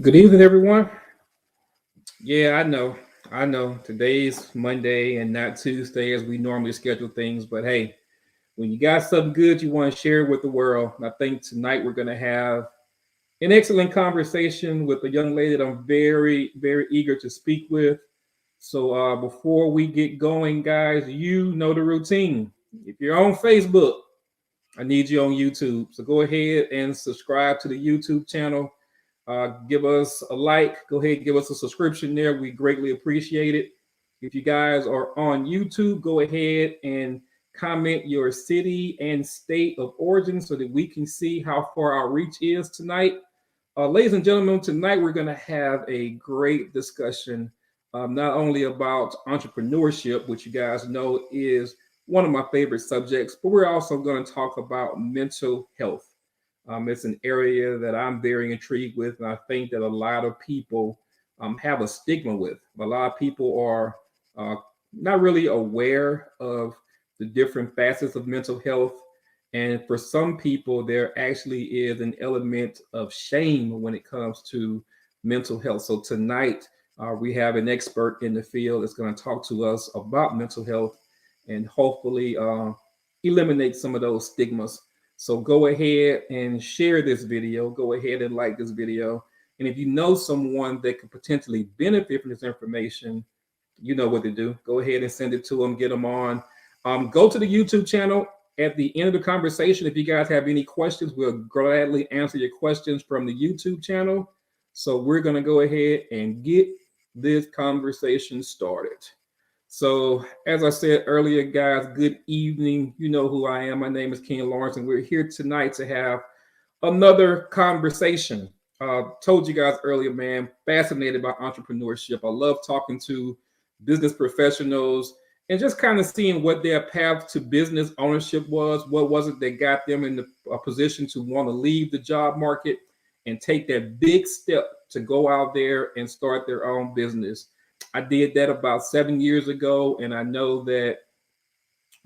Good evening, everyone. Yeah, I know. I know. Today's Monday and not Tuesday as we normally schedule things. But hey, when you got something good you want to share with the world, I think tonight we're going to have an excellent conversation with a young lady that I'm very, very eager to speak with. So before we get going, guys, you know the routine. If you're on Facebook, I need you on YouTube. So go ahead and subscribe to the YouTube channel. Give us a like. Go ahead and give us a subscription there. We greatly appreciate it. If you guys are on YouTube, go ahead and comment your city and state of origin so that we can see how far our reach is tonight. Ladies and gentlemen, tonight we're going to have a great discussion, not only about entrepreneurship, which you guys know is one of my favorite subjects, but we're also going to talk about mental health. It's an area that I'm very intrigued with, and I think that a lot of people have a stigma with. A lot of people are uh, not really aware of the different facets of mental health. And for some people, there actually is an element of shame when it comes to mental health. So tonight, we have an expert in the field that's going to talk to us about mental health and hopefully eliminate some of those stigmas. So go ahead and share this video. Go ahead and like this video. And if you know someone that could potentially benefit from this information, you know what to do. Go ahead and send it to them, get them on. Go to the YouTube channel at the end of the conversation. If you guys have any questions, we'll gladly answer your questions from the YouTube channel. So we're going to go ahead and get this conversation started. So, as I said earlier, guys, good evening. You know who I am. My name is Ken Lawrence, and we're here tonight to have another conversation. Told you guys earlier, man, fascinated by entrepreneurship. I love talking to business professionals and just kind of seeing what their path to business ownership was. What was it that got them in the position to want to leave the job market and take that big step to go out there and start their own business. I did that about 7 years ago, and I know that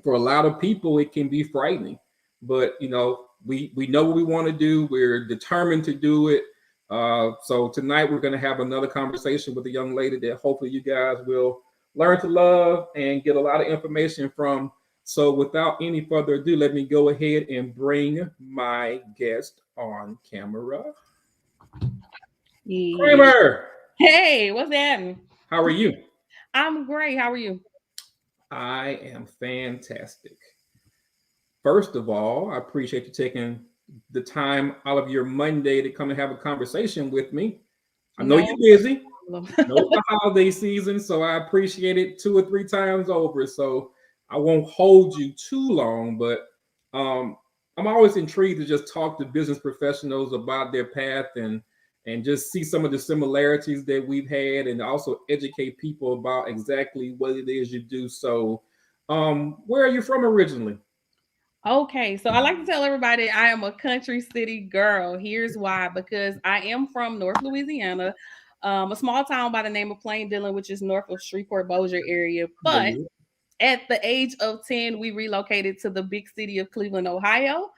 for a lot of people it can be frightening. But we know what we want to do. We're determined to do it. So tonight we're going to have another conversation with a young lady that hopefully you guys will learn to love and get a lot of information from. So without any further ado, let me go ahead and bring my guest on camera. Yeah. Kramer, Hey, what's happening? how are you? I'm great. How are you? I am fantastic. First of all, I appreciate you taking the time out of your Monday to come and have a conversation with me. I know No you're busy. problem. I know it's the holiday season, so I appreciate it 2 or 3 times over. So I won't hold you too long, but I'm always intrigued to just talk to business professionals about their path and just see some of the similarities that we've had and also educate people about exactly what it is you do. So where are you from originally? Okay, so I like to tell everybody I am a country city girl. Here's why: because I am from North Louisiana, a small town by the name of Plain Dillon, which is north of Shreveport Bossier area. But Familiar. at the age of 10, we relocated to the big city of Cleveland, Ohio,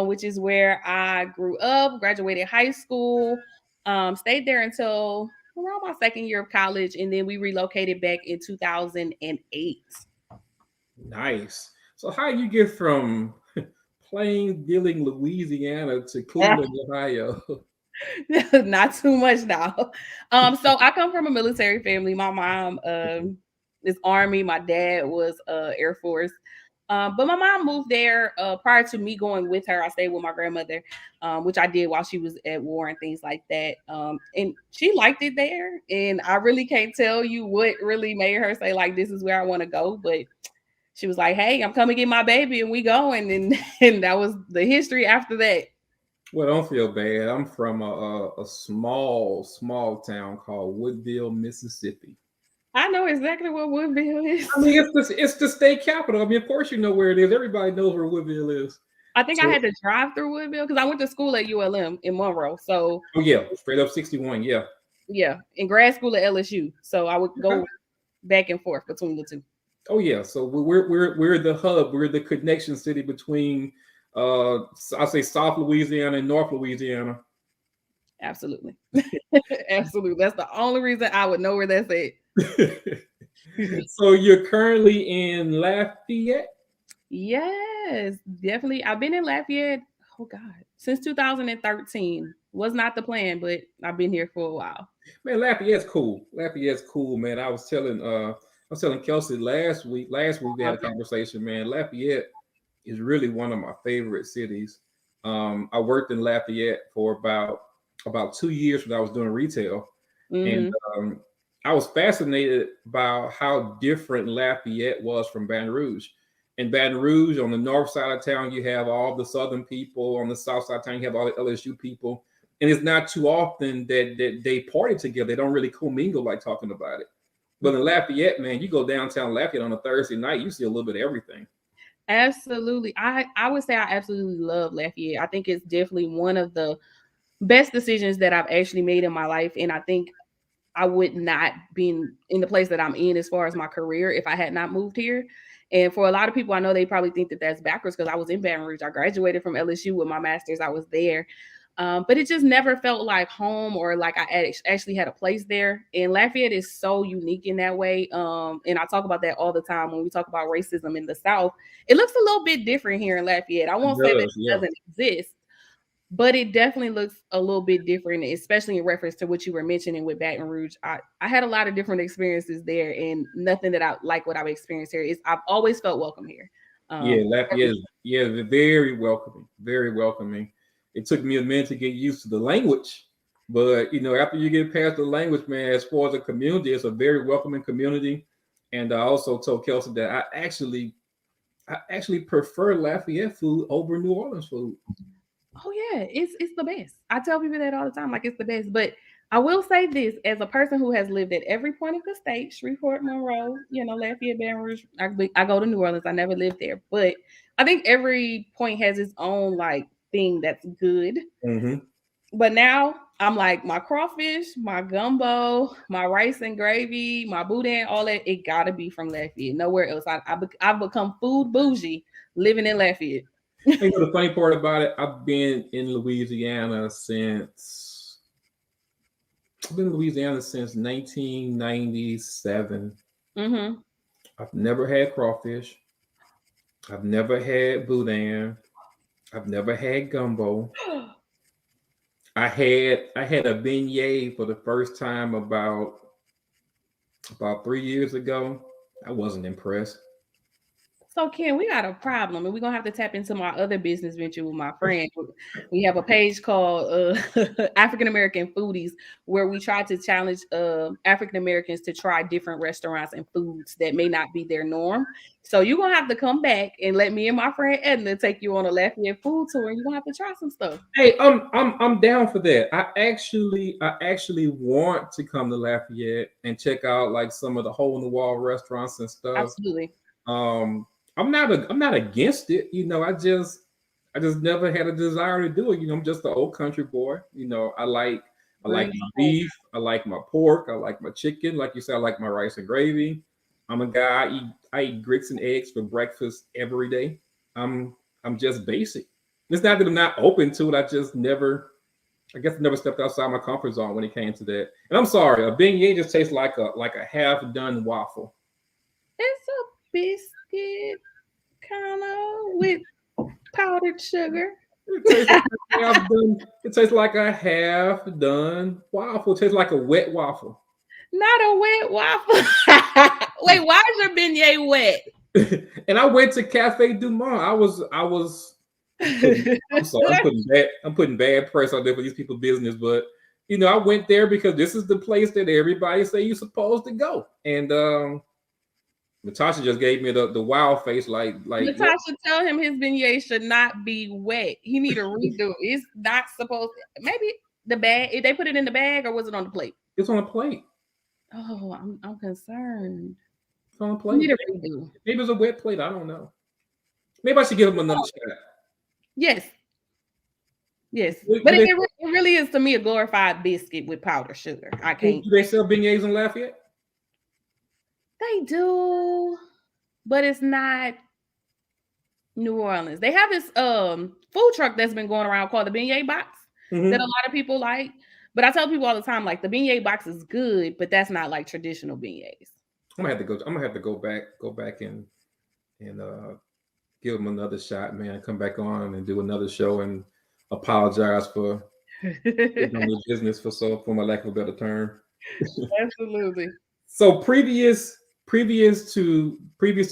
which is where I grew up, graduated high school, stayed there until around my second year of college, and then we relocated back in 2008. Nice. So how you get from Plain Dealing, Louisiana to Cleveland, Ohio? Not too much now. So I come from a military family. My mom is Army, my dad was Air Force. But my mom moved there prior to me going with her. I stayed with my grandmother, which I did while she was at war and things like that. And she liked it there. And I really can't tell you what really made her say, like, this is where I want to go. But she was like, hey, I'm coming to get my baby and we going. And that was the history after that. Well, don't feel bad. I'm from a small town called Woodville, Mississippi. I know exactly what Woodville is. I mean, it's the state capital. I mean, of course you know where it is. Everybody knows where Woodville is. I think I So, had to drive through Woodville because I went to school at ULM in Monroe. So oh yeah, straight up 61. Yeah. yeah, in grad school at LSU. So I would Okay. go back and forth between the two. Oh yeah. So we're the hub. We're the connection city between I'll say South Louisiana and North Louisiana. Absolutely. Absolutely. That's the only reason I would know where that's at. So you're currently in Lafayette? Yes, definitely. I've been in Lafayette, oh God, since 2013. Was not the plan, but I've been here for a while. Man, Lafayette's cool. Lafayette's cool, man. I was telling Kelsey last week we had a conversation, man. Lafayette is really one of my favorite cities. I worked in Lafayette for about 2 years when I was doing retail, and Mm-hmm. um, I was fascinated by how different Lafayette was from Baton Rouge. In Baton Rouge, on the north side of town, you have all the Southern people. On the south side of town, you have all the LSU people. And it's not too often that they party together. They don't really commingle like talking about it. But in Lafayette, man, you go downtown Lafayette on a Thursday night, you see a little bit of everything. Absolutely. I would say I absolutely love Lafayette. I think it's definitely one of the best decisions that I've actually made in my life. And I think I would not be in the place that I'm in as far as my career if I had not moved here. And for a lot of people, I know they probably think that that's backwards because I was in Baton Rouge. I graduated from LSU with my master's. I was there. But it just never felt like home or like I actually had a place there. And Lafayette is so unique in that way. And I talk about that all the time when we talk about racism in the South. It looks a little bit different here in Lafayette. I It won't say that does, it yeah. doesn't exist, but it definitely looks a little bit different, especially in reference to what you were mentioning with Baton Rouge. I had a lot of different experiences there, and nothing that I like what I've experienced here is I've always felt welcome here. Yeah, Every- Lafayette is, yeah, very welcoming, very welcoming. It took me a minute to get used to the language, but after you get past the language, man, as far as the community, it's a very welcoming community. And I also told Kelsey that I actually prefer Lafayette food over New Orleans food. oh yeah, it's the best. I tell people that all the time, like it's the best. But I will say this, as a person who has lived at every point of the state, Shreveport, Monroe, Lafayette, Baton Rouge. I go to New Orleans. I never lived there, but I think every point has its own like thing that's good. Mm-hmm. But now I'm like my crawfish, my gumbo, my rice and gravy, my boudin, all that. It gotta be from Lafayette. Nowhere else. I've become food bougie living in Lafayette. The funny part about it, I've been in Louisiana since 1997. Mm-hmm. I've never had crawfish. I've never had boudin. I've never had gumbo. I had a beignet for the first time about 3 years ago. I wasn't impressed. So Ken, we got a problem, and we're gonna have to tap into my other business venture with my friend. We have a page called African American Foodies, where we try to challenge African Americans to try different restaurants and foods that may not be their norm. So you're gonna have to come back and let me and my friend Edna take you on a Lafayette food tour, and you're gonna have to try some stuff. Hey, I'm down for that. I actually want to come to Lafayette and check out like some of the hole in the wall restaurants and stuff. Absolutely. Um, I'm not against it. I just never had a desire to do it. I'm just an old country boy. I like Bring it my home. beef, I like my pork, I like my chicken. Like you said, I like my rice and gravy. I'm a guy. I eat grits and eggs for breakfast every day. I'm just basic. It's not that I'm not open to it. I guess I never stepped outside my comfort zone when it came to that. And I'm sorry, a beignet just tastes like a half done waffle. It's a biscuit, kind of with powdered sugar. It tastes like a half done. It tastes like a half done waffle. It tastes like a wet waffle. Not a wet waffle. Wait, why is your beignet wet? And I went to Cafe Du Monde. I'm sorry. I'm putting bad press out there for these people business, but I went there because this is the place that everybody say you're supposed to go. And Natasha just gave me the wow face, like what? Natasha, tell him his beignet should not be wet. He need a redo. It's not supposed. Maybe the bag. If they put it in the bag, or was it on the plate? It's on a plate. Oh, I'm concerned. It's on a You plate. need a redo. Maybe it's a wet plate. I don't know. Maybe I should give him another shot. Yes, yes, Do, but do they it really is to me a glorified biscuit with powdered sugar. I do can't. they sell beignets in Lafayette? They do, but it's not New Orleans. They have this food truck that's been going around called the Beignet Box that a Mm-hmm. lot of people like. But I tell people all the time, like the beignet box is good, but that's not like traditional beignets. I'm gonna have to go. I'm gonna have to go back and give them another shot, man. Come back on and do another show and apologize for getting on the business for my lack of a better term. Absolutely. So previous to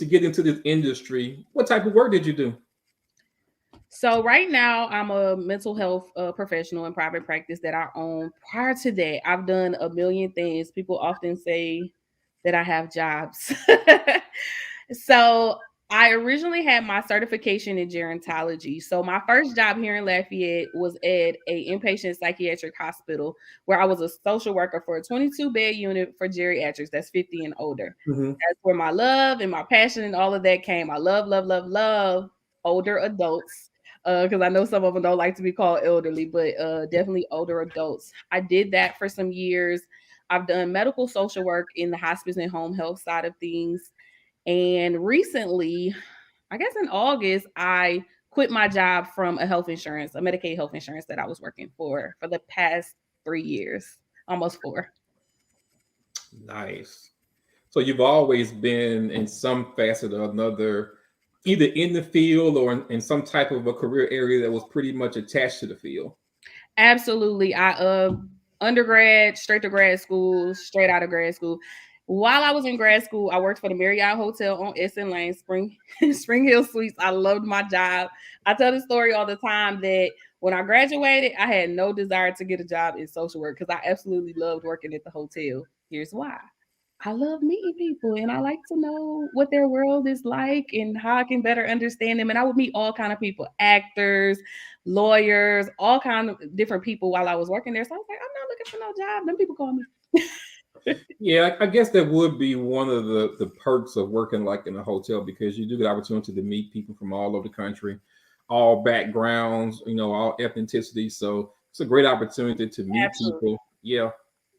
getting into this industry, what type of work did you do? So right now, I'm a mental health professional in private practice that I own. Prior to that, I've done a million things. People often say that I have jobs. So I originally had my certification in gerontology. So my first job here in Lafayette was at a inpatient psychiatric hospital where I was a social worker for a 22-bed unit for geriatrics that's 50 and older. Mhm. That's where my love and my passion and all of that came. I love, love, love, love older adults because I know some of them don't like to be called elderly, but definitely older adults. I did that for some years. I've done medical social work in the hospice and home health side of things. And recently, I guess in August, I quit my job from a health insurance, a Medicaid health insurance that I was working for the past 3 years, almost four. Nice. So you've always been in some facet or another, either in the field or in some type of a career area that was pretty much attached to the field. Absolutely. I undergrad, straight to grad school, straight out of grad school. While I was in grad school, I worked for the Marriott Hotel on Essen Lane, Spring Hill Suites. I loved my job. I tell the story all the time that when I graduated, I had no desire to get a job in social work because I absolutely loved working at the hotel. Here's why. I love meeting people and I like to know what their world is like and how I can better understand them. And I would meet all kind of people, actors, lawyers, all kind of different people while I was working there. So I was like, I'm not looking for no job. Them people call me. Yeah, I guess that would be one of the perks of working like in a hotel because you do get opportunity to meet people from all over the country, all backgrounds, all ethnicities. So it's a great opportunity to meet Absolutely. people. Yeah.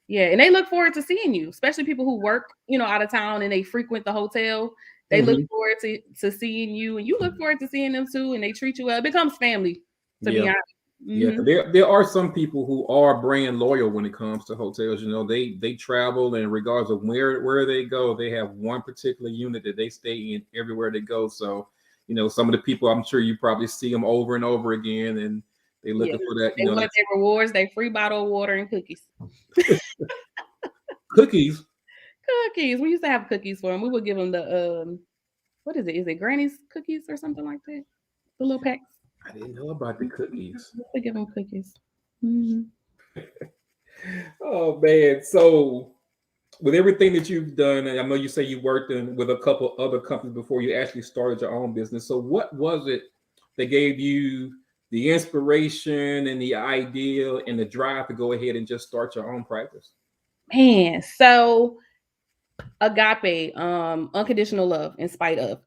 Yeah. And they look forward to seeing you, especially people who work, out of town and they frequent the hotel. They look Hmm. forward to seeing you and you look forward to seeing them too. And they treat you well. It becomes family, to be Yeah. honest. Yeah, Hmm. there are some people who are brand loyal when it comes to hotels. They travel, and regardless of where they go, they have one particular unit that they stay in everywhere they go. So, some of the people, I'm sure you probably see them over and over again, and they Yeah. looking for that. They wanted their rewards, they free bottle of water and cookies. Cookies. Cookies. We used to have cookies for them. We would give them the what is it? Is it Granny's cookies or something like that? The little packs. I didn't know about the cookies. We give them cookies. Hmm. Oh man! So with everything that you've done, and I know you say you worked with a couple other companies before you actually started your own business. So what was it that gave you the inspiration and the idea and the drive to go ahead and just start your own practice? Man, so agape, unconditional love in spite of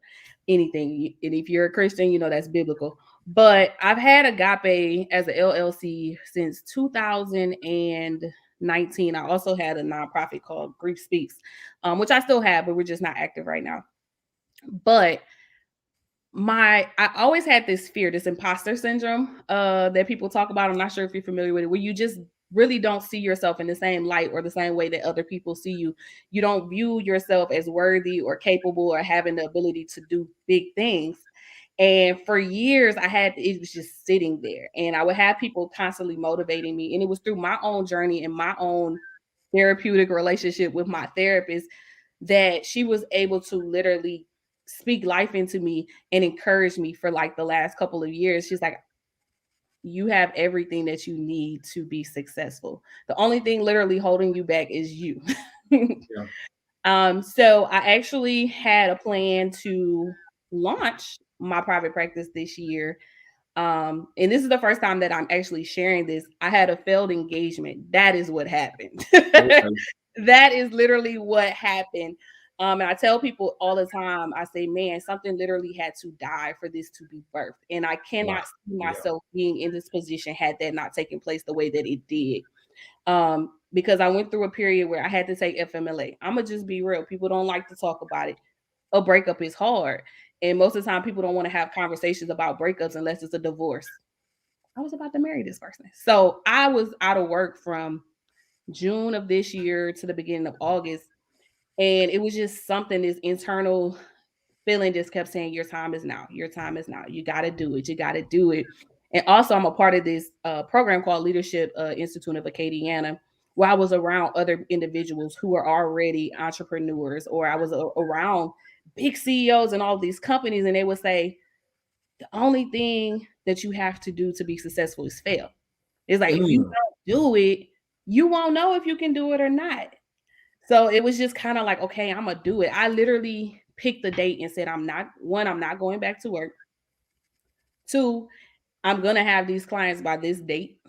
anything. And if you're a Christian, you know that's biblical. But I've had agape as an LLC since 2019. I also had a nonprofit called Grief Speaks, which I still have, but we're just not active right now. But I always had this fear, this imposter syndrome that people talk about. I'm not sure if you're familiar with it, where you just really don't see yourself in the same light or the same way that other people see you. You don't view yourself as worthy or capable or having the ability to do big things. And for years, it was just sitting there, and I would have people constantly motivating me. And it was through my own journey and my own therapeutic relationship with my therapist that she was able to literally speak life into me and encourage me for like the last couple of years. She's like, you have everything that you need to be successful. The only thing literally holding you back is you. Yeah. So I actually had a plan to launch my private practice this year. And this is the first time that I'm actually sharing this. I had a failed engagement. That is what happened. Okay. That is literally what happened. And I tell people all the time, I say, man, something literally had to die for this to be birthed. And I Wow. cannot see Yeah. myself being in this position had that not taken place the way that it did. Because I went through a period where I had to take FMLA. I'm gonna just be real. People don't like to talk about it. A breakup is hard. And most of the time people don't want to have conversations about breakups unless it's a divorce. I was about to marry this person. So I was out of work from June of this year to the beginning of August. And it was just something, this internal feeling just kept saying, your time is now. Your time is now. You got to do it. You got to do it. And also, I'm a part of this program called Leadership Institute of Acadiana, where I was around other individuals who are already entrepreneurs, or I was around big CEOs and all these companies, and they would say, the only thing that you have to do to be successful is fail. It's like, if you don't do it, you won't know if you can do it or not. So it was just kind of like, okay, I'm gonna do it. I literally picked the date and said, I'm not going back to work. Two, I'm gonna have these clients by this date.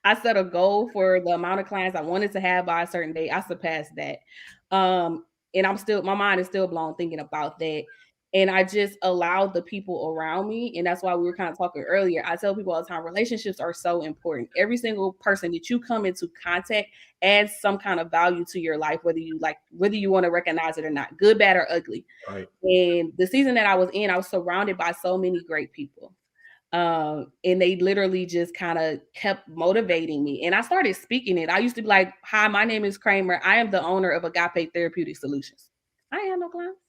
I set a goal for the amount of clients I wanted to have by a certain date. I surpassed that. And my mind is still blown thinking about that. And I just allowed the people around me. And that's why we were kind of talking earlier. I tell people all the time, relationships are so important. Every single person that you come into contact adds some kind of value to your life, whether you want to recognize it or not, good, bad, or ugly. Right. And the season that I was in, I was surrounded by so many great people. And they literally just kind of kept motivating me. And I started speaking it. I used to be like, hi, my name is Kramer. I am the owner of Agape Therapeutic Solutions. I ain't had no clients,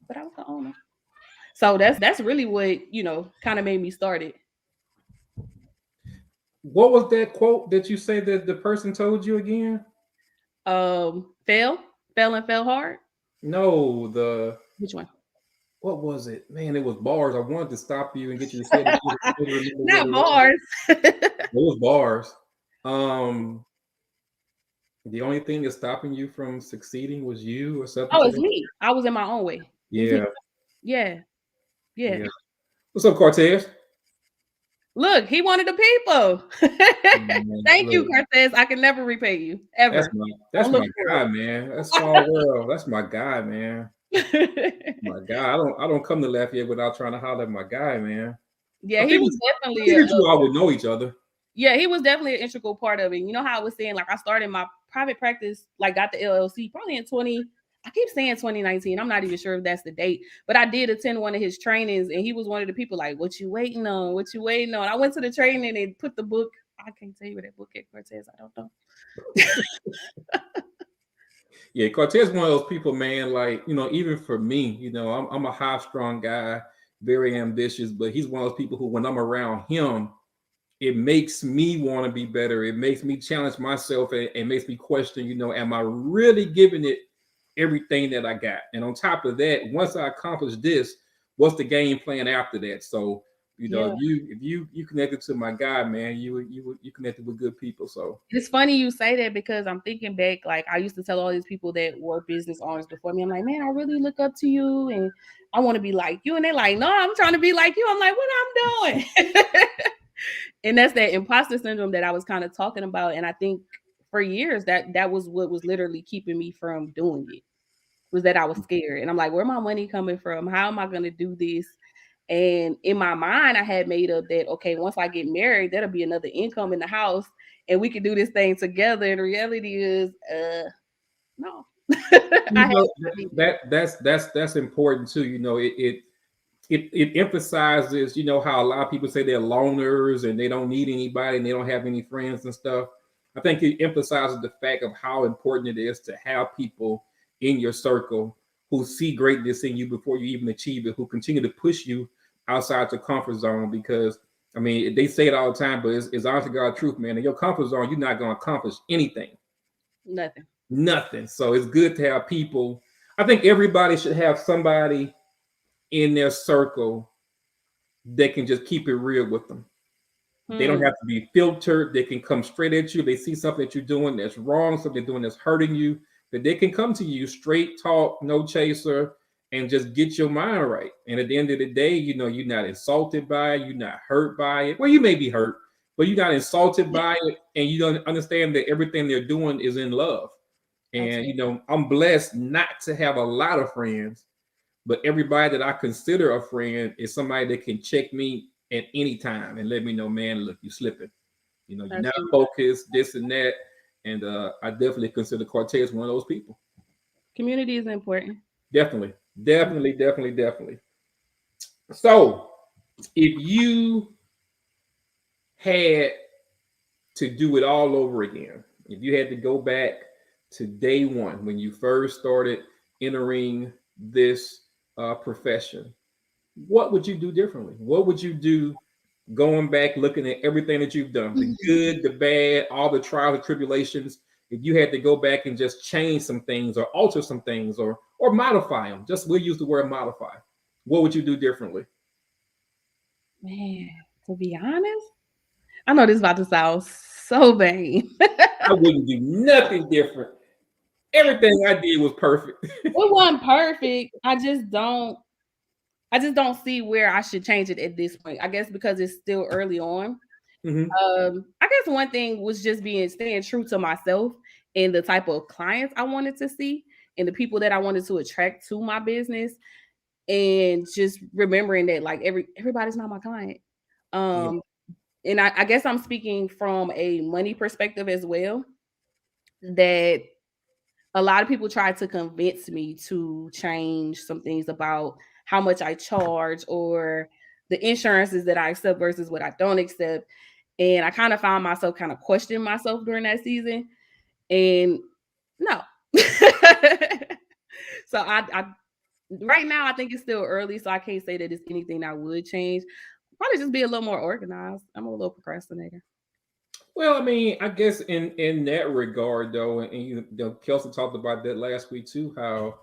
but I was the owner. So that's really what, kind of made me start it. What was that quote that you say that the person told you again? Fail and fail hard. No, Which one? what was it? Man, it was bars. I wanted to stop you and get you to say it. Not bars. It was bars. The only thing that's stopping you from succeeding was you or something. Oh, it's me. I was in my own way. Yeah. Yeah. What's up, Cortez? Look, he wanted the people. Thank you, Cortez. I can never repay you ever. That's my guy, man. That's small world. That's my guy, man. My guy. I don't come to Lafayette without trying to holler at my guy, man. Yeah, he was definitely. You all would know each other. Yeah, he was definitely an integral part of it. You know how I was saying, like, I started my private practice, like, got the LLC probably in 2019. I'm not even sure if that's the date, but I did attend one of his trainings, and he was one of the people like, what you waiting on? What you waiting on? I went to the training and put the book. I can't tell you where that book at, Cortez. I don't know. Yeah, Cortez is one of those people, man, like, even for me, I'm a high-strung guy, very ambitious, but he's one of those people who, when I'm around him, it makes me want to be better. It makes me challenge myself and makes me question, am I really giving it everything that I got? And on top of that, once I accomplish this, what's the game plan after that? So, if you connected to my guy, man, you connected with good people. So it's funny you say that, because I'm thinking back, like, I used to tell all these people that were business owners before me, I'm like, man, I really look up to you and I want to be like you. And they're like, no, I'm trying to be like you. I'm like, what I'm doing? And that's that imposter syndrome that I was kind of talking about. And I think for years that was what was literally keeping me from doing it, was that I was scared. And I'm like, where my money coming from? How am I going to do this? And in my mind, I had made up that, okay, once I get married, that'll be another income in the house and we can do this thing together. And the reality is, no. That's important too. It emphasizes, how a lot of people say they're loners and they don't need anybody and they don't have any friends and stuff. I think it emphasizes the fact of how important it is to have people in your circle who see greatness in you before you even achieve it, who continue to push you outside your comfort zone. Because, I mean, they say it all the time, but it's honest to God truth, man. In your comfort zone, you're not going to accomplish anything. Nothing. So it's good to have people. I think everybody should have somebody in their circle that can just keep it real with them. They don't have to be filtered. They can come straight at you. They see something that you're doing that's wrong, something you're doing that's hurting you, that they can come to you, straight talk, no chaser, and just get your mind right. And at the end of the day, you're not insulted by it. You're not hurt by it. Well, you may be hurt, but you're not insulted by it. And you don't understand that everything they're doing is in love. And, I'm blessed not to have a lot of friends, but everybody that I consider a friend is somebody that can check me at any time and let me know, man, look, you're slipping. You're not focused, this and that. And I definitely consider Cortez one of those people. Community is important. Definitely. So if you had to do it all over again, if you had to go back to day one when you first started entering this profession, what would you do differently? What would you do going back, looking at everything that you've done, the good, the bad, all the trials and tribulations? If you had to go back and just change some things or alter some things or modify them, just we'll use the word modify. What would you do differently? Man, to be honest, I know this is about to sound so vain. I wouldn't do nothing different. Everything I did was perfect. It wasn't perfect. I just don't see where I should change it at this point. I guess because it's still early on. Mm-hmm. I guess one thing was just staying true to myself and the type of clients I wanted to see and the people that I wanted to attract to my business, and just remembering that like everybody's not my client. Yeah. Um, and I guess I'm speaking from a money perspective as well. That a lot of people try to convince me to change some things about how much I charge or the insurances that I accept versus what I don't accept. And I kind of found myself kind of questioning myself during that season. And no. So I right now I think it's still early, so I can't say that it's anything I would change. Probably just be a little more organized. I'm a little procrastinator. Well, I mean, I guess in that regard, though, and Kelsey talked about that last week too. How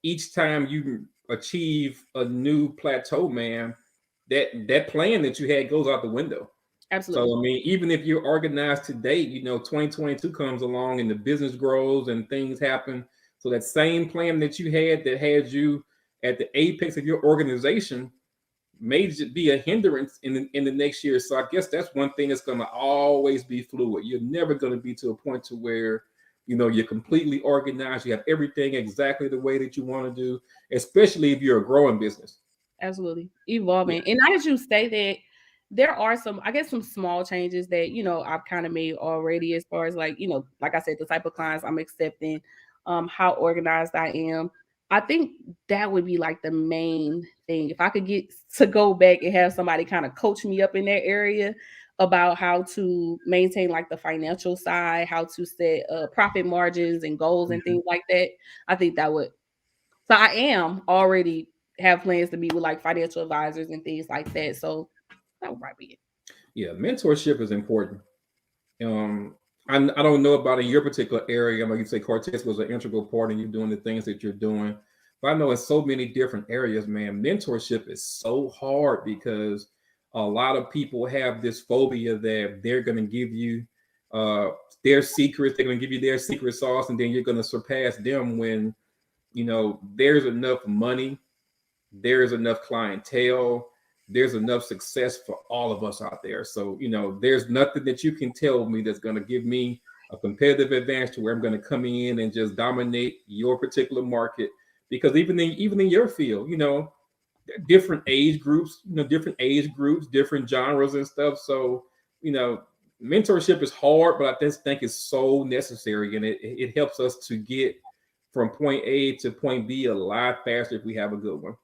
each time you achieve a new plateau, man, that plan that you had goes out the window. Absolutely. So I mean, even if you're organized today, 2022 comes along and the business grows and things happen. So that same plan that you had that had you at the apex of your organization may be a hindrance in the next year. So I guess that's one thing that's going to always be fluid. You're never going to be to a point to where you're completely organized. You have everything exactly the way that you want to do, especially if you're a growing business. Absolutely. Yeah. Evolving. And now that you say that, there are some, I guess, some small changes that, I've kind of made already as far as like, like I said, the type of clients I'm accepting, how organized I am. I think that would be like the main thing. If I could get to go back and have somebody kind of coach me up in that area about how to maintain like the financial side, how to set profit margins and goals and Mhm. things like that, I think that would. So I am already have plans to meet with like financial advisors and things like that. So that would probably be it. Yeah, mentorship is important. Um, I don't know about in your particular area. I know you say Cortez was an integral part in you doing the things that you're doing, but I know in so many different areas, man, mentorship is so hard because a lot of people have this phobia that they're going to give you uh, their secrets. They're going to give you their secret sauce, and then you're going to surpass them when there's enough money, there's enough clientele, there's enough success for all of us out there. So, there's nothing that you can tell me that's going to give me a competitive advantage to where I'm going to come in and just dominate your particular market. Because even in your field, different age groups, different genres and stuff. So, you know, mentorship is hard, but I just think it's so necessary, and it helps us to get from point A to point B a lot faster if we have a good one.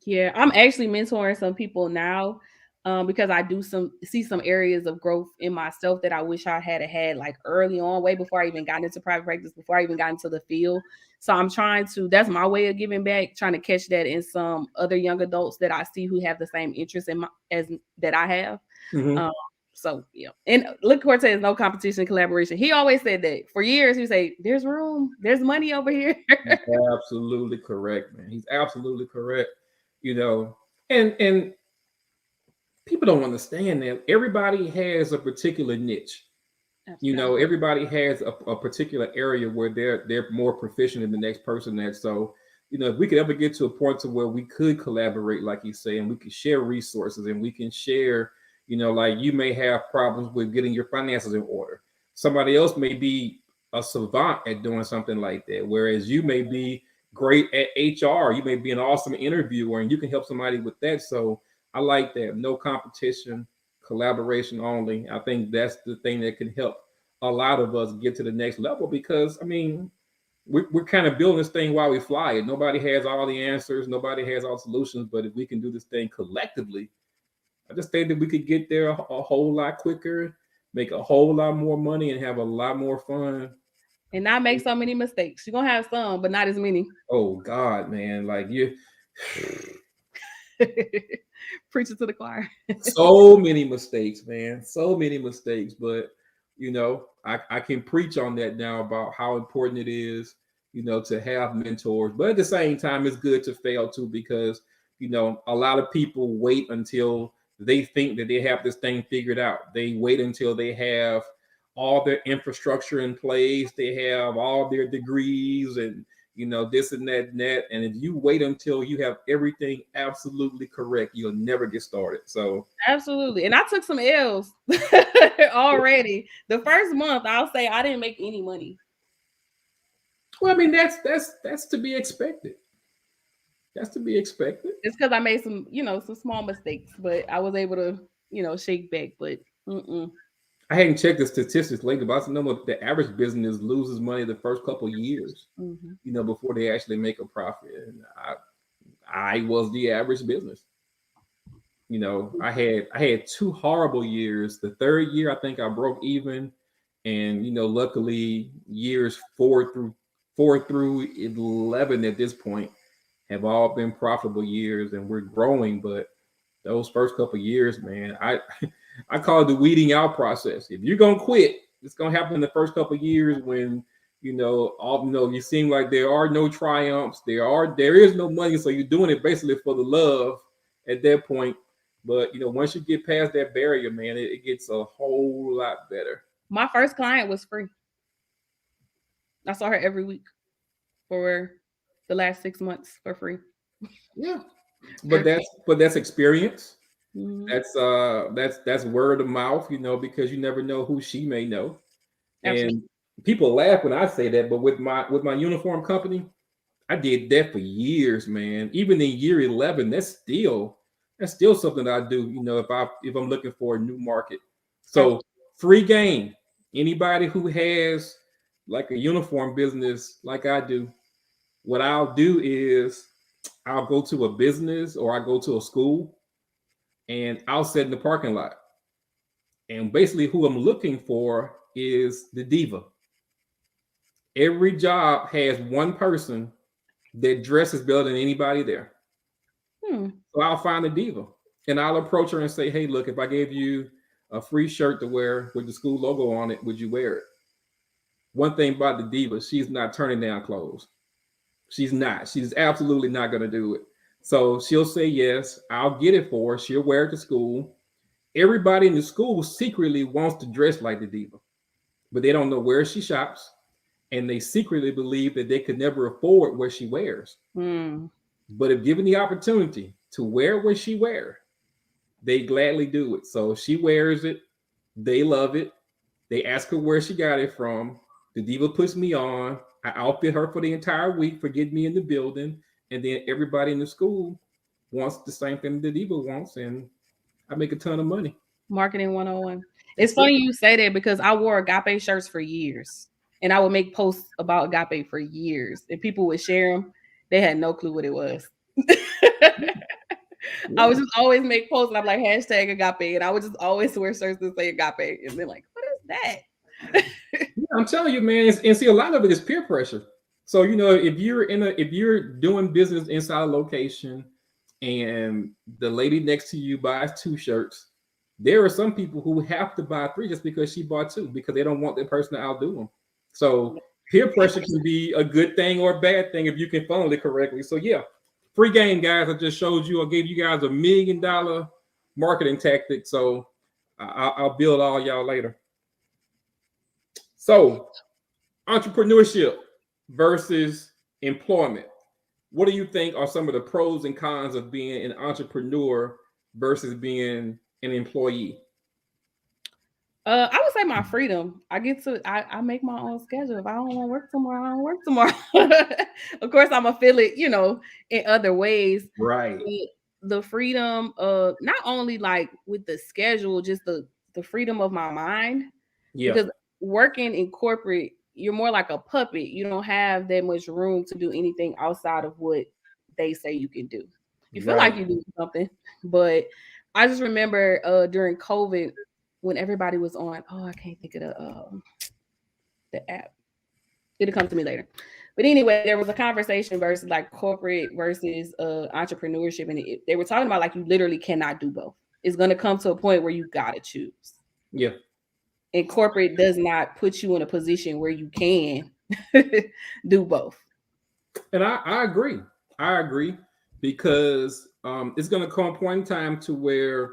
Yeah, I'm actually mentoring some people now, because I do see some areas of growth in myself that I wish I had like early on, way before I even got into private practice, before I even got into the field. So I'm trying to. That's my way of giving back, trying to catch that in some other young adults that I see who have the same interest in as that I have. Mm-hmm. Um, so yeah, and look, Cortez, no competition, collaboration. He always said that for years. He say, "There's room, there's money over here." He's absolutely correct, man. He's absolutely correct. You know, and people don't understand that everybody has a particular niche. Absolutely. Everybody has a particular area where they're more proficient than the next person at. So, if we could ever get to a point to where we could collaborate, like you say, and we could share resources and we can share, like you may have problems with getting your finances in order. Somebody else may be a savant at doing something like that, whereas you may be great at HR. You may be an awesome interviewer and you can help somebody with that. So I like that. No competition, collaboration only. I think that's the thing that can help a lot of us get to the next level because, I mean, we're kind of building this thing while we fly it. Nobody has all the answers, nobody has all the solutions, but if we can do this thing collectively, I just think that we could get there a whole lot quicker, make a whole lot more money and have a lot more fun. And not make so many mistakes. You're gonna have some, but not as many. Oh God, man. Like you Preaching to the choir. so many mistakes, man. So many mistakes. But I can preach on that now about how important it is, to have mentors. But at the same time, it's good to fail too, because a lot of people wait until they think that they have this thing figured out. They wait until they have all their infrastructure in place, they have all their degrees and this and that and that. And if you wait until you have everything absolutely correct, you'll never get started. So Absolutely. And I took some L's already. The first month, I'll say I didn't make any money. well, I mean, that's to be expected. That's to be expected. It's because I made some, some small mistakes, but I was able to, shake back. But I hadn't checked the statistics lately, but I know the average business loses money the first couple of years, before they actually make a profit. And I was the average business. I had 2 horrible years. The third year, I think I broke even, and luckily years 4 through 11 at this point have all been profitable years, and we're growing. But those first couple of years, man, I call it the weeding out process. If you're gonna quit, it's gonna happen in the first couple of years when you seem like there are no triumphs, there is no money, so you're doing it basically for the love at that point. But once you get past that barrier, man, it gets a whole lot better. My first client was free. I saw her every week for the last 6 months for free. Yeah, but that's experience. That's word of mouth, because you never know who she may know. Absolutely. And people laugh when I say that, but with my uniform company, I did that for years, man. Even in year 11, that's still something that I do. If I'm looking for a new market, so free game. Anybody who has like a uniform business like I do, what I'll do is I'll go to a business or I go to a school and I'll sit in the parking lot. And basically, who I'm looking for is the diva. Every job has one person that dresses better than anybody there. So I'll find a diva and I'll approach her and say, hey, look, if I gave you a free shirt to wear with the school logo on it, would you wear it? One thing about the diva, she's not turning down clothes. She's not. She's absolutely not going to do it. So she'll say yes. I'll get it for her. She'll wear it to school. Everybody in the school secretly wants to dress like the diva, but they don't know where she shops. And they secretly believe that they could never afford what she wears. But if given the opportunity to wear what she wears, they gladly do it. So she wears it. They love it. They ask her where she got it from. The diva puts me on. I outfit her for the entire week for getting me in the building. And then everybody in the school wants the same thing the diva wants. And I make a ton of money. Marketing 101. It's funny you say that because I wore Agape shirts for years. And I would make posts about Agape for years. And people would share them. They had no clue what it was. I would just always make posts and I'm like, hashtag Agape. And I would just always wear shirts that say Agape. And they're like, what is that? I'm telling you, man. And see, a lot of it is peer pressure. So, if you're doing business inside a location and the lady next to you buys 2 shirts, there are some people who have to buy 3 just because she bought 2 because they don't want that person to outdo them. So peer pressure can be a good thing or a bad thing if you can funnel it correctly. So yeah, free game, guys. I just showed you. I gave you guys $1 million marketing tactic. So I'll build all y'all later. So entrepreneurship versus employment. What do you think are some of the pros and cons of being an entrepreneur versus being an employee? I would say my freedom. I make my own schedule. If I don't want to work tomorrow, I don't work tomorrow. Of course, I'm a feel it, in other ways. Right. The freedom of not only like with the schedule, just the freedom of my mind. Yeah. Because working in corporate, you're more like a puppet. You don't have that much room to do anything outside of what they say you can do. You feel like you do something, but I just remember during COVID, when everybody was on, I can't think of the app. It'll come to me later. But anyway, there was a conversation versus like corporate versus entrepreneurship, and they were talking about like you literally cannot do both. It's going to come to a point where you got to choose. Yeah. And corporate does not put you in a position where you can do both. And I agree. I agree because it's going to come a point in time to where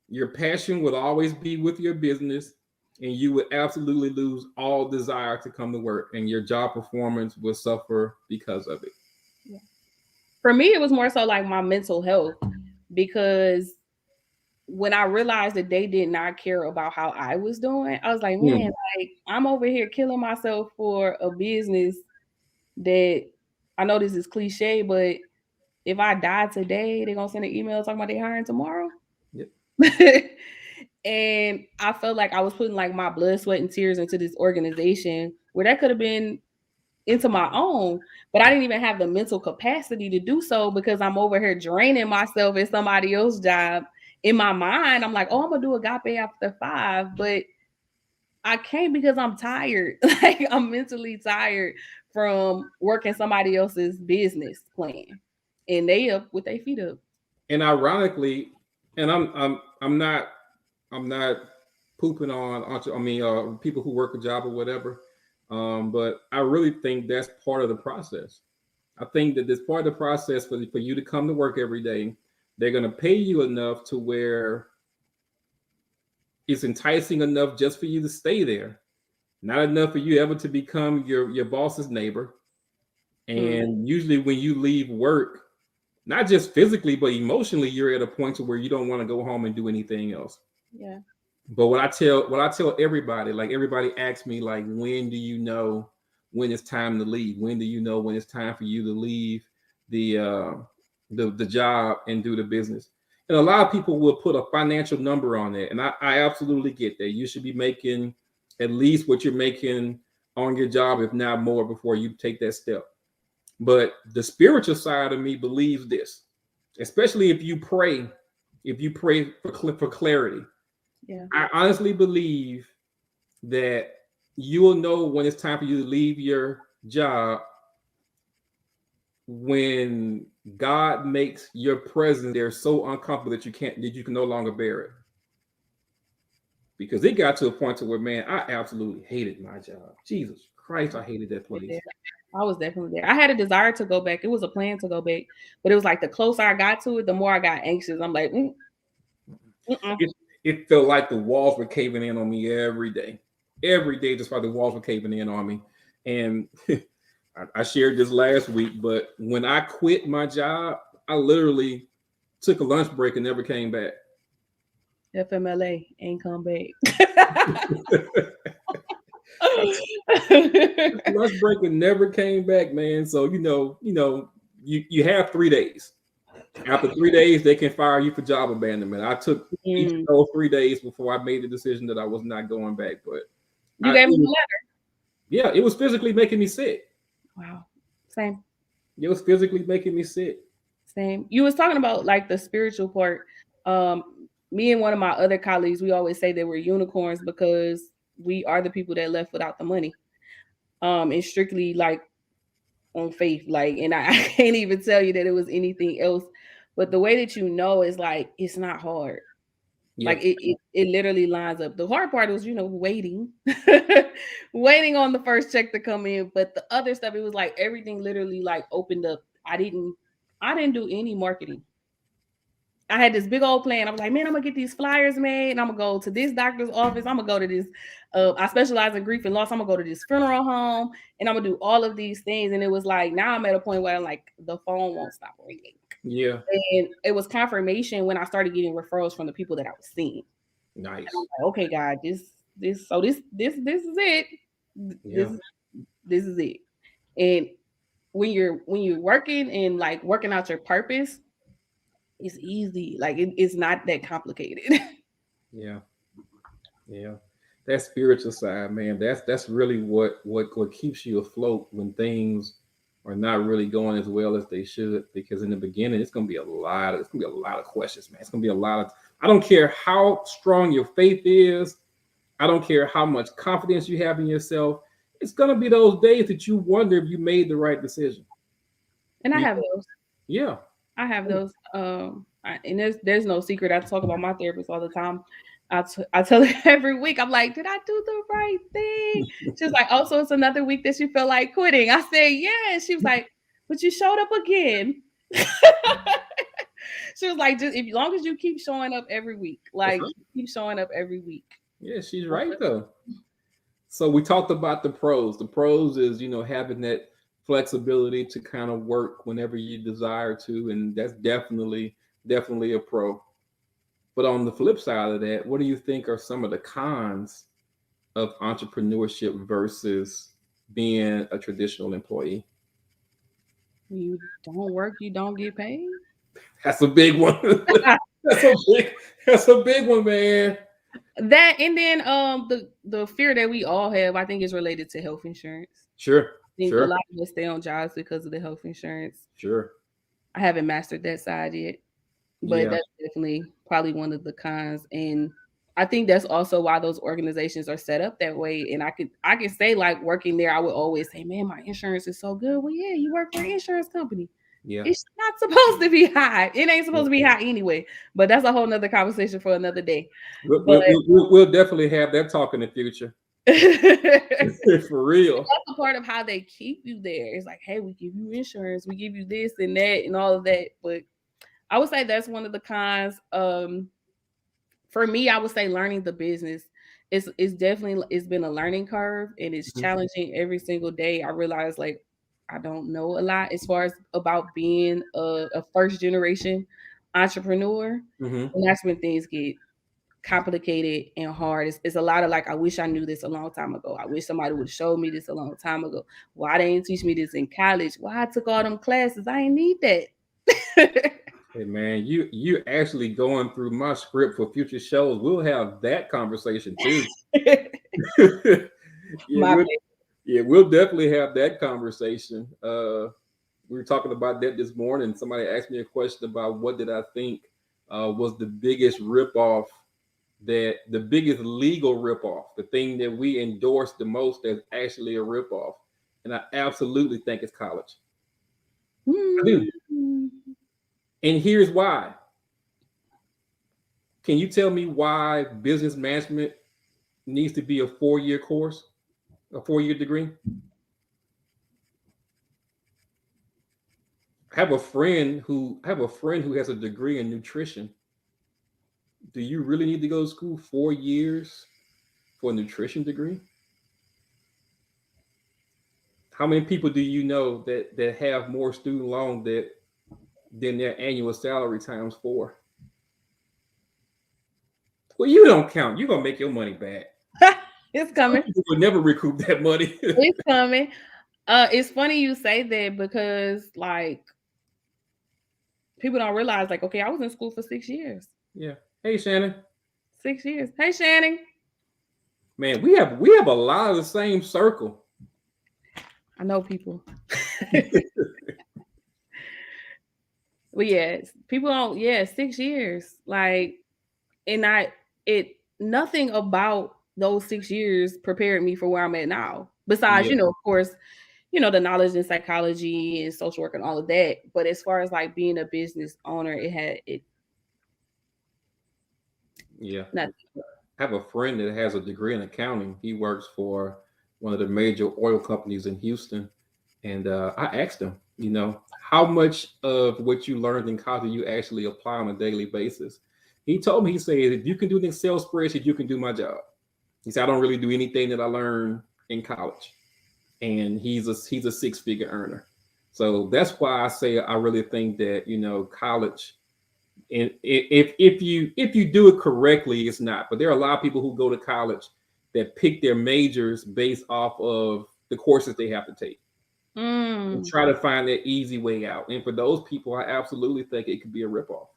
your passion will always be with your business, and you would absolutely lose all desire to come to work, and your job performance will suffer because of it. Yeah. For me, it was more so like my mental health, because when I realized that they did not care about how I was doing, I was like, man, like I'm over here killing myself for a business that, I know this is cliche, but if I die today, they're gonna send an email talking about they hiring tomorrow. Yep. And I felt like I was putting like my blood, sweat, and tears into this organization where that could have been into my own, but I didn't even have the mental capacity to do so because I'm over here draining myself in somebody else's job. In my mind, I'm like, I'm gonna do agape after 5, but I can't because I'm tired. Like I'm mentally tired from working somebody else's business plan, and they up with their feet up. And ironically, and I'm not pooping on people who work a job or whatever, but I really think that's part of the process. I think that this part of the process for you to come to work every day, they're going to pay you enough to where it's enticing enough just for you to stay there, not enough for you ever to become your boss's neighbor. And usually when you leave work, not just physically, but emotionally, you're at a point to where you don't want to go home and do anything else. Yeah. But what I tell everybody, like everybody asks me, like, when do you know when it's time to leave? When do you know when it's time for you to leave the job and do the business? And a lot of people will put a financial number on it, and I absolutely get that. You should be making at least what you're making on your job, if not more, before you take that step. But the spiritual side of me believes this, especially if you pray for clarity. Yeah. I honestly believe that you will know when it's time for you to leave your job when God makes your presence there so uncomfortable that you can no longer bear it. Because it got to a point to where, man, I absolutely hated my job. Jesus Christ, I hated that place. I was definitely there. I had a desire to go back. It was a plan to go back, but it was like the closer I got to it, the more I got anxious. I'm like, it felt like the walls were caving in on me every day. Every day, just like the walls were caving in on me. And I shared this last week, but when I quit my job, I literally took a lunch break and never came back. FMLA ain't come back. Lunch break and never came back, man. So you have 3 days. After 3 days, they can fire you for job abandonment. I took each of those 3 days before I made the decision that I was not going back. But you gave me the letter. Yeah, it was physically making me sick. Wow. Same. It was physically making me sick. Same. You was talking about like the spiritual part. Me and one of my other colleagues, we always say that we're unicorns because we are the people that left without the money. And strictly like on faith. Like, and I can't even tell you that it was anything else. But the way that you know is like it's not hard. Yep. Like it literally lines up. The hard part was, waiting. Waiting on the first check to come in. But the other stuff, it was like everything literally like opened up. I didn't do any marketing. I had this big old plan. I was like, man, I'm gonna get these flyers made, and I'm gonna go to this doctor's office. I'm gonna go to this. I specialize in grief and loss. I'm gonna go to this funeral home, and I'm gonna do all of these things. And it was like, now I'm at a point where I'm like, the phone won't stop ringing. Yeah. And it was confirmation when I started getting referrals from the people that I was seeing. Nice. Like, okay, God, this is it. Yeah. This is it. And when you're working and like working out your purpose, it's easy. Like it's not that complicated. Yeah. That spiritual side, man. That's really what keeps you afloat when things are not really going as well as they should, because in the beginning it's gonna be a lot of questions, man. It's gonna be a lot of, I don't care how strong your faith is, I don't care how much confidence you have in yourself, it's gonna be those days that you wonder if you made the right decision. And I have Because, those. yeah. I have those. And there's no secret. I talk about my therapist all the time. I tell her every week. I'm like, did I do the right thing? She's like, oh, so it's another week that you feel like quitting. I say, yeah. She was like, but you showed up again. She was like, just as long as you keep showing up every week, like Right. keep showing up every week. Yeah, she's right though. So we talked about the pros. The pros is, having that flexibility to kind of work whenever you desire to, and that's definitely a pro. But on the flip side of that, what do you think are some of the cons of entrepreneurship versus being a traditional employee? You don't work, you don't get paid. That's a big one. That's a big one, man. That and then the fear that we all have, I think, is related to health insurance. Sure, I think a sure, lot of us stay on jobs because of the health insurance. sure. I haven't mastered that side yet, but Yeah, that's definitely probably one of the cons. And I think that's also why those organizations are set up that way. And I could say, like, working there, I would always say, man, my insurance is so good. Well, yeah, you work for an insurance company. yeah. It's not supposed to be high. It ain't supposed to be high anyway. But that's a whole nother conversation for another day. We'll, But we'll, we'll definitely have that talk in the future. For real. that's a part of how they keep you there. It's like, hey, we give you insurance, we give you this and that and all of that. But I would say that's one of the cons. For me, I would say learning the business. It's definitely, it's been a learning curve and it's Mhm. challenging every single day. I realize, like, I don't know a lot as far as about being a first generation entrepreneur. Mhm. And that's when things get complicated and hard. It's a lot of like, I wish I knew this a long time ago. I wish somebody would have showed me this a long time ago. Why they didn't teach me this in college? Why I took all them classes? I ain't need that. Hey man, you actually going through my script for future shows. We'll have that conversation too. yeah, My we'll we'll definitely have that conversation. We were talking about that this morning. Somebody asked me a question about what did I think was the biggest ripoff, that the biggest legal ripoff, the thing that we endorse the most as actually a ripoff. And I absolutely think it's college. I do. mm. And here's why. Can you tell me why business management needs to be a 4-year course, a 4-year degree? I have a friend who has a degree in nutrition. Do you really need to go to school 4 years for a nutrition degree? How many people do you know that have more student loan than their annual salary times 4? Well, you don't count. You're gonna make your money back. It's Some coming. people will never recoup that money. It's coming. It's funny you say that because, like, people don't realize, like, okay, I was in school for 6 years. Yeah. Hey, Shannon. 6 years. Hey, Shannon. Man, we have a lot of the same circle. I know people. But yeah, people don't. Yeah, 6 years. Like, and nothing about those 6 years prepared me for where I'm at now. Besides, Yeah. of course, the knowledge in psychology and social work and all of that. But as far as like being a business owner, it Yeah. nothing. I have a friend that has a degree in accounting. He works for one of the major oil companies in Houston. And I asked him, how much of what you learned in college you actually apply on a daily basis? He told me, he said, if you can do an Excel spreadsheet, you can do my job. He said, I don't really do anything that I learned in college. And he's a 6-figure earner. So that's why I say I really think that, college, and if you do it correctly, it's not. But there are a lot of people who go to college that pick their majors based off of the courses they have to take and try to find that easy way out. And for those people, I absolutely think it could be a ripoff.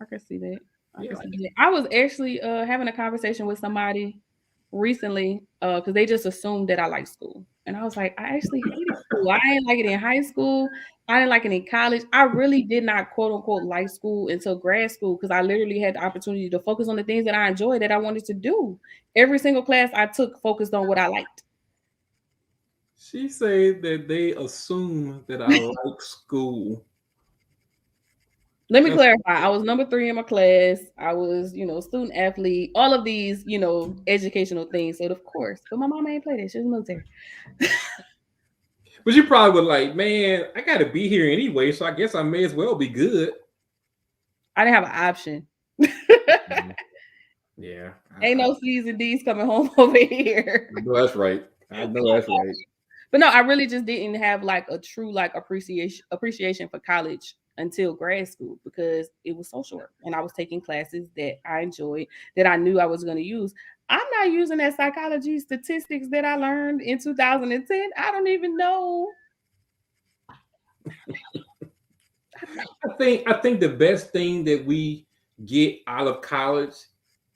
I can see that. I Yeah. can see that. I was actually having a conversation with somebody recently because they just assumed that I like school. And I was like, I actually hated school. I didn't like it in high school. I didn't like it in college. I really did not quote unquote like school until grad school because I literally had the opportunity to focus on the things that I enjoyed that I wanted to do. Every single class I took focused on what I liked. She said that they assume that I like school. Let me That's clarify. I was number 3 in my class. I was, student athlete, all of these, educational things. So of course, but my mama ain't play that. She was military. but you probably would like, man, I gotta be here anyway, so I guess I may as well be good. I didn't have an option. Yeah. Ain't no C's and D's coming home over here. No, that's right. I know that's right. But no, I really just didn't have like a true like appreciation for college until grad school because it was social work and I was taking classes that I enjoyed that I knew I was going to use. I'm not using that psychology statistics that I learned in 2010. I don't even know. I think the best thing that we get out of college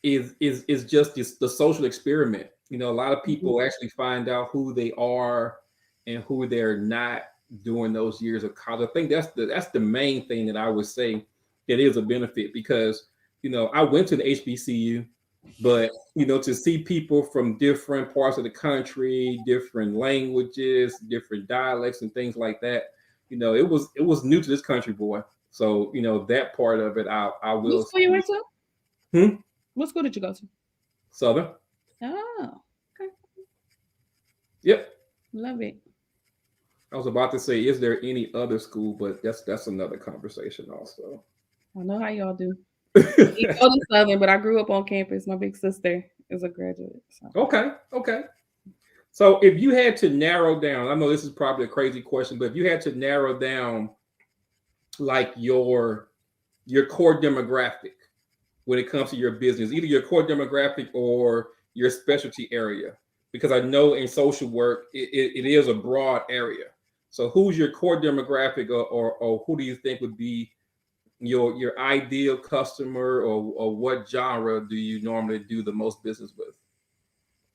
is just the social experiment. You know, a lot of people actually find out who they are and who they're not during those years of college. I think that's the main thing that I would say that is a benefit because I went to the HBCU, but to see people from different parts of the country, different languages, different dialects, and things like that, it was new to this country, boy. So that part of it, I What will school you say. went to? Hmm? What school did you go to? Southern. Oh, okay. Yep. Love it. I was about to say, is there any other school? But that's another conversation also. I know how y'all do. You go to Southern, but I grew up on campus. My big sister is a graduate. So. Okay. So if you had to narrow down, I know this is probably a crazy question, but if you had to narrow down like your core demographic when it comes to your business, either your core demographic or your specialty area, because I know in social work it is a broad area. So who's your core demographic, or who do you think would be your ideal customer, or what genre do you normally do the most business with?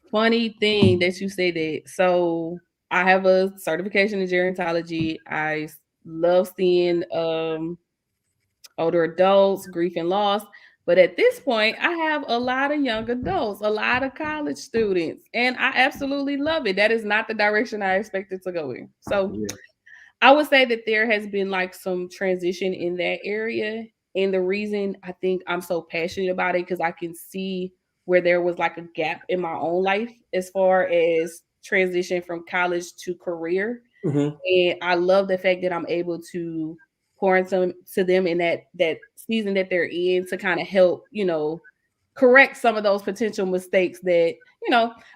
Funny thing that you say that. So I have a certification in gerontology. I love seeing older adults, grief and loss. But at this point, I have a lot of young adults, a lot of college students, and I absolutely love it. That is not the direction I expected to go in. So Yeah. I would say that there has been like some transition in that area. And the reason I think I'm so passionate about it, because I can see where there was like a gap in my own life as far as transition from college to career. Mm-hmm. And I love the fact that I'm able to pour into to them in that season that they're in to kind of help, correct some of those potential mistakes that,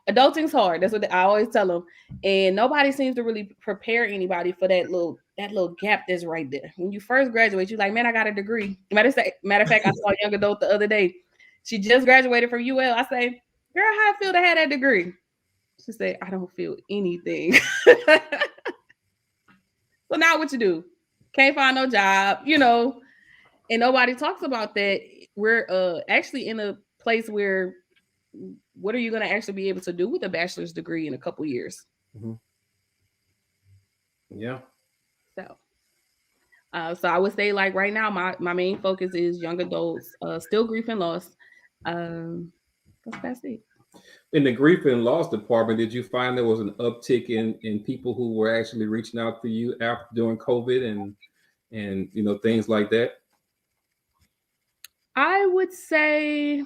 adulting's hard. That's what I always tell them. And nobody seems to really prepare anybody for that little gap that's right there. When you first graduate, you're like, man, I got a degree. Matter of fact, I saw a young adult the other day. She just graduated from UL. I say, girl, how I feel to have that degree? She said, I don't feel anything. So now what you do? Can't find no job, and nobody talks about that. We're actually in a place where what are you going to actually be able to do with a bachelor's degree in a couple years? Mm-hmm. Yeah. So I would say like right now, my main focus is young adults, still grief and loss. That's it. In the grief and loss department, did you find there was an uptick in people who were actually reaching out to you after during COVID and things like that? I would say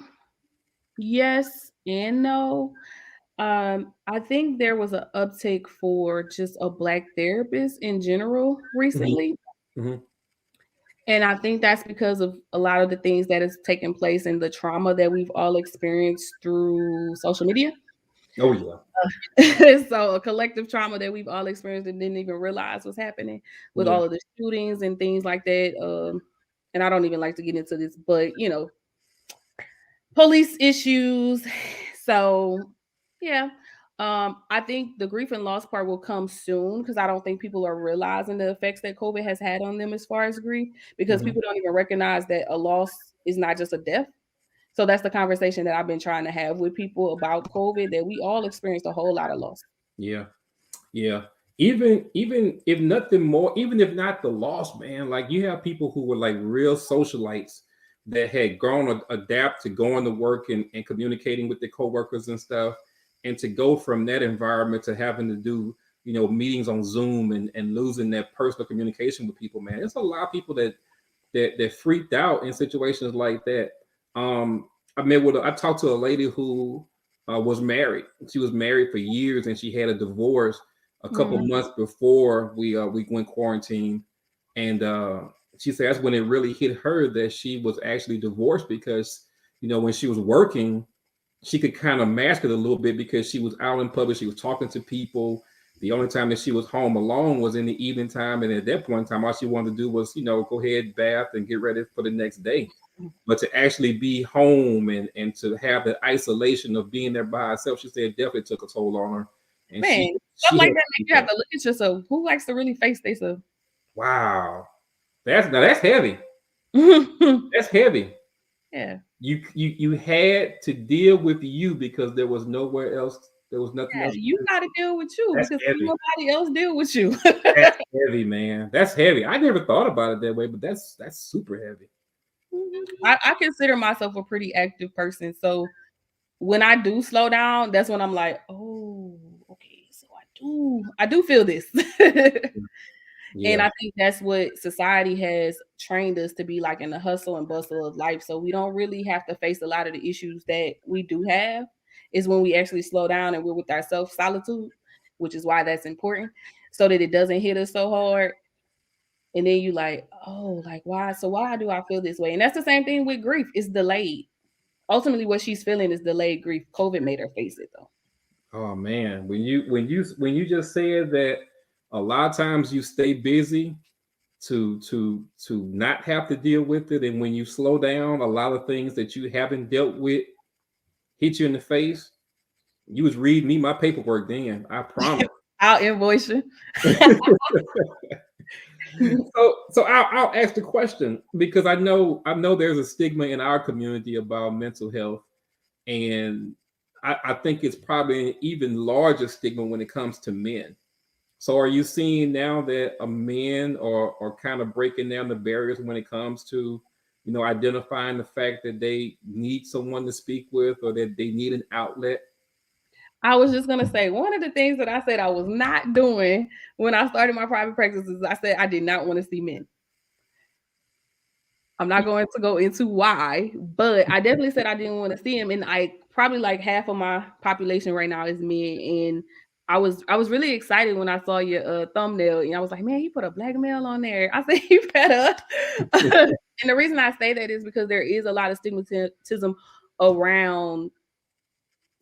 yes and no. I think there was an uptake for just a Black therapist in general recently. Mm-hmm. And I think that's because of a lot of the things that has taken place and the trauma that we've all experienced through social media. Oh yeah. So a collective trauma that we've all experienced and didn't even realize was happening with Yeah. all of the shootings and things like that. And I don't even like to get into this, but police issues. So yeah. I think the grief and loss part will come soon because I don't think people are realizing the effects that COVID has had on them as far as grief, because Mm-hmm. people don't even recognize that a loss is not just a death. So that's the conversation that I've been trying to have with people about COVID, that we all experienced a whole lot of loss. Yeah. Yeah. Even if nothing more, even if not the loss, man, like you have people who were like real socialites that had grown adapt to going to work and communicating with their coworkers and stuff, and to go from that environment to having to do, meetings on Zoom and losing that personal communication with people, man. There's a lot of people that freaked out in situations like that. Um, I talked to a lady who was married. She was married for years, and she had a divorce a couple months before we went quarantine, and she said that's when it really hit her that she was actually divorced, because when she was working, she could kind of mask it a little bit because she was out in public, she was talking to people. The only time that she was home alone was in the evening time, and at that point in time, all she wanted to do was go ahead, bath, and get ready for the next day. But to actually be home and to have the isolation of being there by herself, she said it definitely took a toll on her. And Man, stuff like that makes you have to look at yourself. Who likes to really face themselves? Wow, that's heavy. That's heavy. Yeah. You had to deal with you because there was nowhere else. There was nothing else. You got to deal with you That's because heavy. nobody else deal with you. That's heavy, man. That's heavy. I never thought about it that way, but that's super heavy. I consider myself a pretty active person, so when I do slow down, that's when I'm like, oh, okay, so I do feel this. Yeah. And I think that's what society has trained us to be like, in the hustle and bustle of life. So we don't really have to face a lot of the issues that we do have. Is when we actually slow down and we're with ourselves, solitude, which is why that's important, so that it doesn't hit us so hard. And then you like, oh, like why? So why do I feel this way? And that's the same thing with grief. It's delayed. Ultimately, what she's feeling is delayed grief. COVID made her face it though. Oh man, when you just said that a lot of times you stay busy to not have to deal with it, and when you slow down, a lot of things that you haven't dealt with hit you in the face. You was reading me my paperwork then, I promise. I'll invoice you. So I'll ask the question, because I know there's a stigma in our community about mental health, and I think it's probably an even larger stigma when it comes to men. So are you seeing now that men are kind of breaking down the barriers when it comes to identifying the fact that they need someone to speak with, or that they need an outlet? I was just gonna say, one of the things that I said I was not doing when I started my private practice is I said I did not want to see men. I'm not going to go into why, but I definitely said I didn't want to see him. And I probably like half of my population right now is men. And I was really excited when I saw your thumbnail, and I was like, man, he put a black male on there. I said, he better. And the reason I say that is because there is a lot of stigmatism around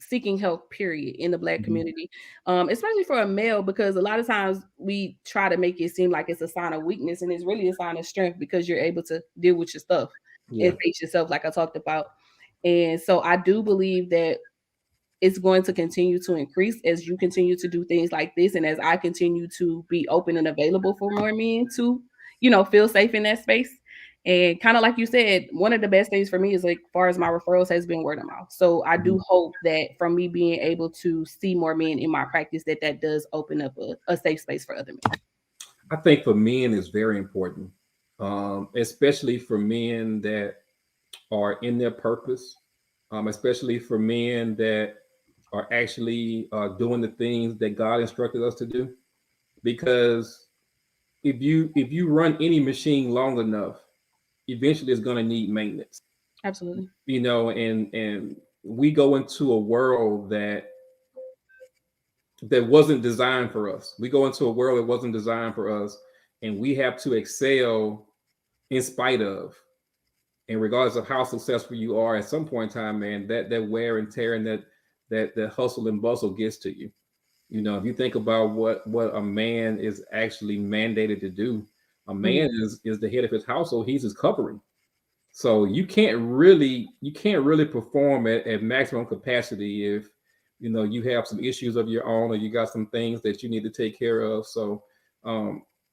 seeking help, period, in the Black community, especially for a male, because a lot of times we try to make it seem like it's a sign of weakness, and it's really a sign of strength because you're able to deal with your stuff and face yourself, like I talked about. And so I do believe that it's going to continue to increase as you continue to do things like this, and as I continue to be open and available for more men to, feel safe in that space. And kind of like you said, one of the best things for me is, like, far as my referrals has been word of mouth. So I do hope that from me being able to see more men in my practice, that does open up a safe space for other men. I think for men is very important, especially for men that are in their purpose, especially for men that are actually doing the things that God instructed us to do. Because if you run any machine long enough, eventually it's going to need maintenance. Absolutely. And we go into a world that wasn't designed for us. We go into a world that wasn't designed for us, and we have to excel in spite of. And regardless of how successful you are, at some point in time, man, that wear and tear and that hustle and bustle gets to you. If you think about what a man is actually mandated to do, a man is the head of his household. He's his covering. So you can't really perform at maximum capacity if you have some issues of your own, or you got some things that you need to take care of. So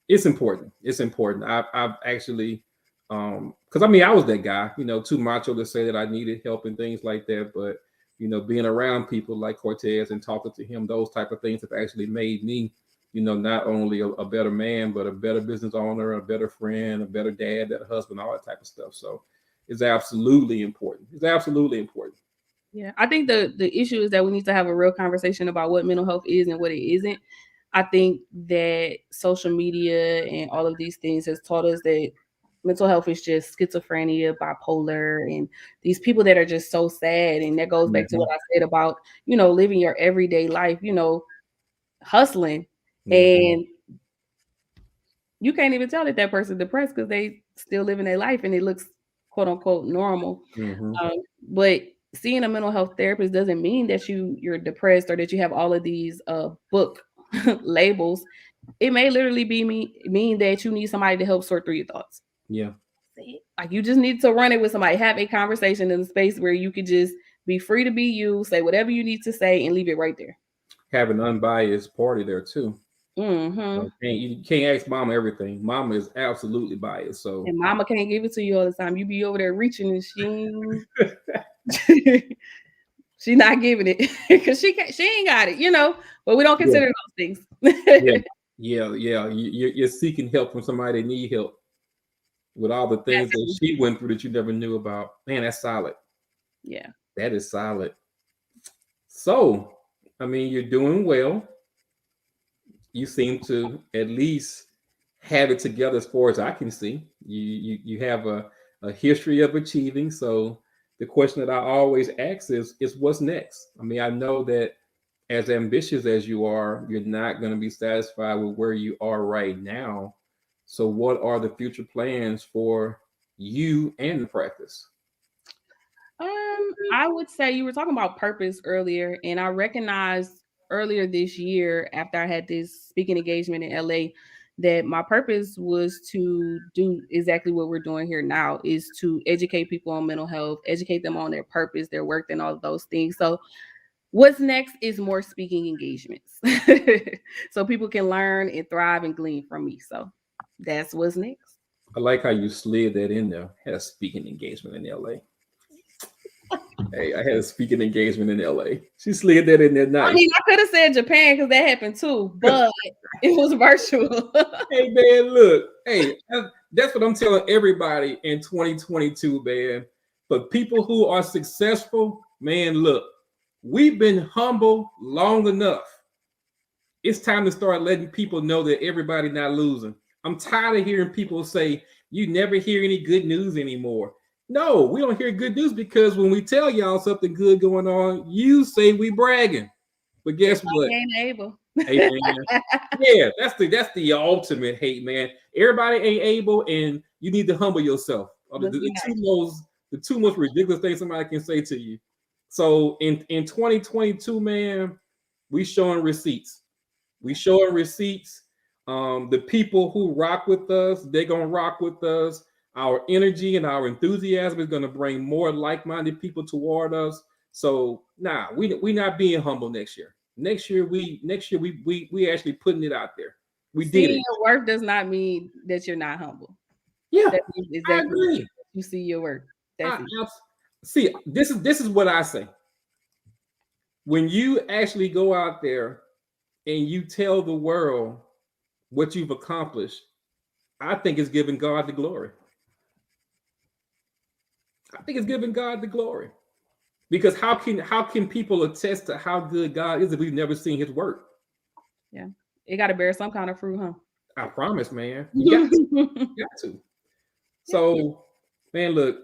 it's important. It's important. I've actually Because I mean, I was that guy, too macho to say that I needed help and things like that. But being around people like Cortez and talking to him, those type of things have actually made me, not only a better man, but a better business owner, a better friend, a better dad, better husband, all that type of stuff. So it's absolutely important. It's absolutely important. Yeah, I think the issue is that we need to have a real conversation about what mental health is and what it isn't. I think that social media and all of these things has taught us that mental health is just schizophrenia, bipolar, and these people that are just so sad. And that goes back to what I said about, living your everyday life, hustling. And you can't even tell that person's depressed because they still living their life and it looks quote unquote normal. But seeing a mental health therapist doesn't mean that you're depressed or that you have all of these book labels. It may literally mean that you need somebody to help sort through your thoughts. Yeah. Like you just need to run it with somebody, have a conversation in a space where you could just be free to be you, say whatever you need to say, and leave it right there. Have an unbiased party there too. Mm-hmm. You can't ask mama everything. Mama is absolutely biased. So and mama can't give it to you all the time. You be over there reaching and she not giving it because she ain't got it, but we don't consider those things. Yeah. You're seeking help from somebody that need help with all the things that she went through that you never knew about. Man, that's solid. Yeah. That is solid. So, I mean, you're doing well. You seem to at least have it together as far as I can see. You have a history of achieving. So the question that I always ask is what's next? I mean, I know that as ambitious as you are, you're not going to be satisfied with where you are right now. So what are the future plans for you and the practice? I would say you were talking about purpose earlier, and I recognized earlier this year after I had this speaking engagement in LA that my purpose was to do exactly what we're doing here now, is to educate people on mental health, educate them on their purpose, their work, and all of those things. So what's next is more speaking engagements so people can learn and thrive and glean from me. So that's what's next. I like how you slid that in there. Had a speaking engagement in LA. Hey, I had a speaking engagement in LA. She slid that in there nice. I mean, I could have said Japan because that happened too, but it was virtual. Hey, man, look. Hey, that's what I'm telling everybody in 2022, man. For people who are successful, man, look, we've been humble long enough. It's time to start letting people know that everybody not losing. I'm tired of hearing people say, you never hear any good news anymore. No, we don't hear good news because when we tell y'all something good going on, you say we bragging. But guess what? Ain't able. Hey, man. Yeah, that's the ultimate hate, man. Everybody ain't able, and you need to humble yourself. The two most ridiculous things somebody can say to you. So in 2022, man, we showing receipts. We showing receipts. The people who rock with us, they're gonna rock with us. Our energy and our enthusiasm is gonna bring more like-minded people toward us. So we not being humble next year. Next year we actually putting it out there. We did it. Your work does not mean that you're not humble. Yeah, that means exactly I agree. You see your work. That's it. See, this is what I say. When you actually go out there and you tell the world what you've accomplished, I think it's giving God the glory. I think it's giving God the glory. Because how can people attest to how good God is if we've never seen his work? Yeah. It got to bear some kind of fruit, huh? I promise, man. You got to. You got to. So, man, look,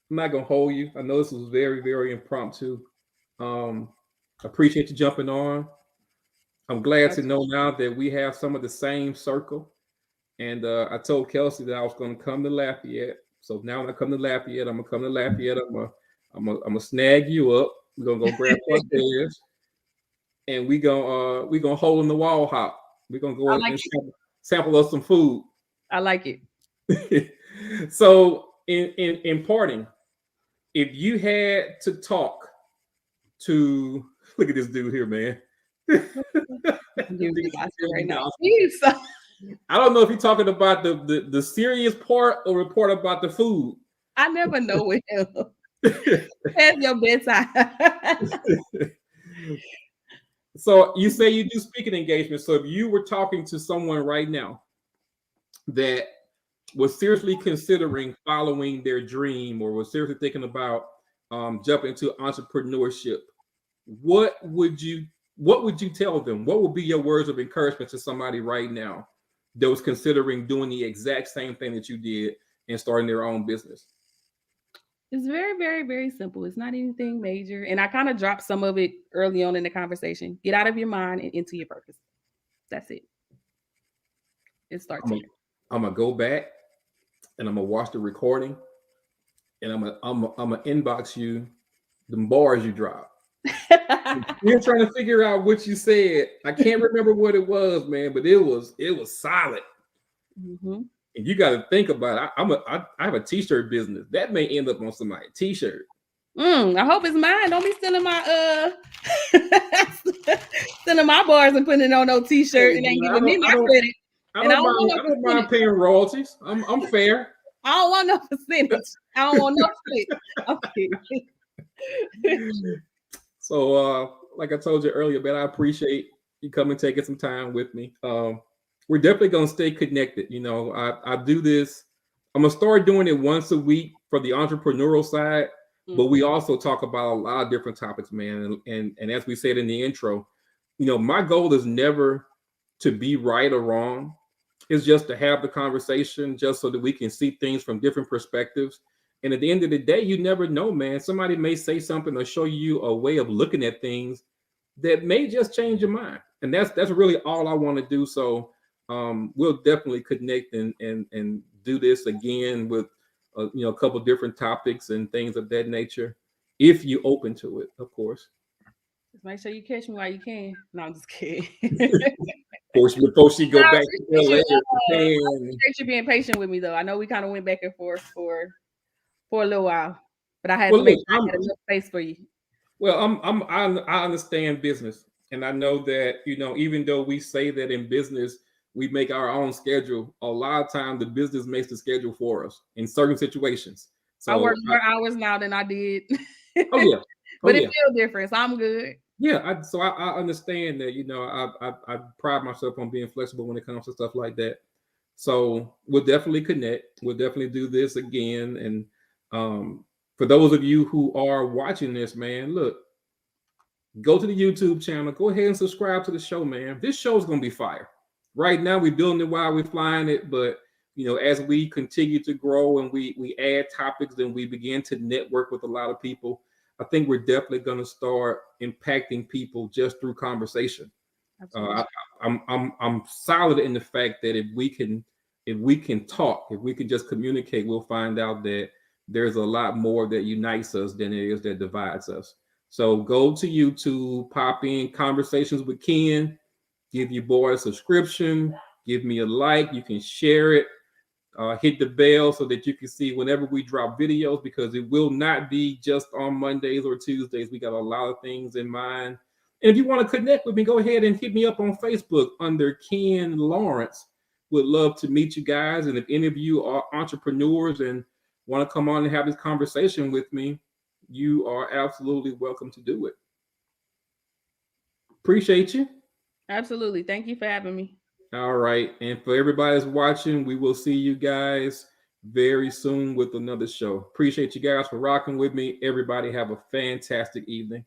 I'm not going to hold you. I know this was very, very impromptu. Appreciate you jumping on. I'm glad to know now that we have some of the same circle. And I told Kelsey that I was going to come to Lafayette. So now when I come to Lafayette, I'm going to come to Lafayette. I'm gonna snag you up. We're gonna go grab Cortez, and we gonna hole in the wall hop. We're gonna go and sample us some food. I like it. So in parting, if you had to talk to, look at this dude here, man. Right now. I don't know if you're talking about the serious part or the part about the food. I never know with him. That's your bedtime. So you say you do speaking engagements. So if you were talking to someone right now that was seriously considering following their dream or was seriously thinking about jumping into entrepreneurship, what would you tell them? What would be your words of encouragement to somebody right now that was considering doing the exact same thing that you did and starting their own business? It's very, very, very simple. It's not anything major. And I kind of dropped some of it early on in the conversation. Get out of your mind and into your purpose. That's it. It starts here. I'm gonna go back and I'm gonna watch the recording and I'm gonna inbox you the bars you dropped. You're trying to figure out what you said. I can't remember what it was, man, but it was solid. Mm-hmm. And you got to think about it. I have a t-shirt business that may end up on somebody's t-shirt. I hope it's mine. Don't be stealing my stealing my bars and putting it on no t-shirt and ain't giving me my credit. I don't mind paying royalties. I'm fair. I don't want no percentage. I don't want no split. Okay. So like I told you earlier, man, I appreciate you coming taking some time with me. We're definitely gonna stay connected. You know, I do this. I'm gonna start doing it once a week for the entrepreneurial side, but we also talk about a lot of different topics, man. And as we said in the intro, you know, my goal is never to be right or wrong. It's just to have the conversation, just so that we can see things from different perspectives. And at the end of the day, you never know, man. Somebody may say something or show you a way of looking at things that may just change your mind. And that's really all I want to do. So we'll definitely connect and do this again with a couple different topics and things of that nature, if you're open to it, of course. Just make sure you catch me while you can. No, I'm just kidding. Before she go back to LA. I appreciate you being patient with me, though. I know we kind of went back and forth for a little while, but I had to make sure I had enough space for you. Well, I understand business, and I know that, you know, even though we say that in business we make our own schedule, a lot of times the business makes the schedule for us in certain situations. So I work more hours now than I did. Oh yeah. But it's still different. So I'm good. Yeah, I understand that. You know, I pride myself on being flexible when it comes to stuff like that. So we'll definitely connect. We'll definitely do this again. And for those of you who are watching this, man, look, go to the YouTube channel. Go ahead and subscribe to the show, man. This show is gonna be fire. Right now, we're building it while we're flying it, but you know, as we continue to grow and we add topics and we begin to network with a lot of people, I think we're definitely going to start impacting people just through conversation. I'm solid in the fact that if we can talk, if we can just communicate, we'll find out that there's a lot more that unites us than it is that divides us. So go to YouTube, pop in Conversations with Ken, give your boy a subscription, give me a like, you can share it. Hit the bell so that you can see whenever we drop videos, because it will not be just on Mondays or Tuesdays. We got a lot of things in mind. And if you want to connect with me, go ahead and hit me up on Facebook under Ken Lawrence. Would love to meet you guys. And if any of you are entrepreneurs and want to come on and have this conversation with me, you are absolutely welcome to do it. Appreciate you. Absolutely. Thank you for having me. All right. And for everybody that's watching, we will see you guys very soon with another show. Appreciate you guys for rocking with me. Everybody have a fantastic evening.